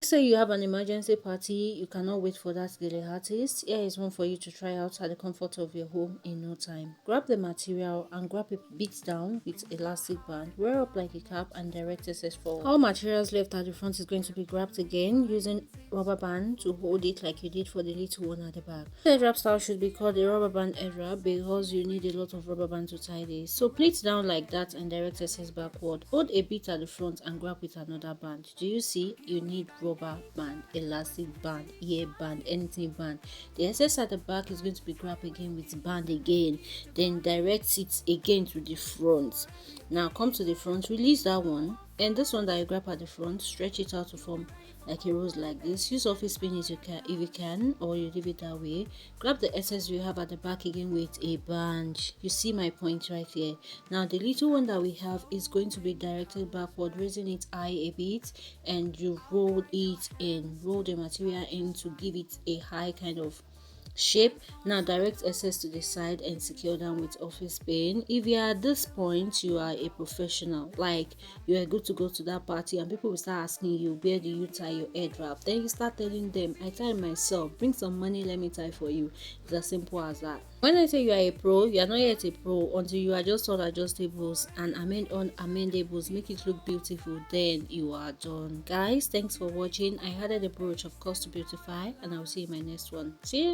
Say you have an emergency party, you cannot wait for that gele artist. Here is one for you to try out at the comfort of your home in no time. Grab the material and grab it beat down with elastic band. Wear up like a cap and direct excess forward. All materials left at the front is going to be grabbed again using rubber band to hold it like you did for the little one at the back. The head wrap style should be called a rubber band head wrap because you need a lot of rubber band to tie this. So pleat down like that and direct excess backward. Hold a bit at the front and grab with another band. Do you see? You need rubber band, elastic band, ear band, anything band. The excess at the back is going to be grabbed again with band again, then direct it again to the front. Now come to the front, release that one, and this one that you grab at the front, stretch it out to form like a rose like this. Use office pin if you can, or you leave it that way. Grab the excess you have at the back again with a band. You see my point right here. Now the little one that we have is going to be directed backward, raising it high a bit, and you roll it in, roll the material in to give it a high kind of shape. Now direct excess to the side and secure down with office pin. If you are at this point, you are a professional, like you are good to go to that party and people will start asking you, where do you tie your head wrap? Then you start telling them, I tie myself, bring some money, let me tie for you. It's as simple as that. When I say you are a pro, you are not yet a pro until you adjust all adjustables and amend on amendables, make it look beautiful, then you are done. Guys, thanks for watching. I added a brooch of course to beautify, and I'll see you in my next one. See you.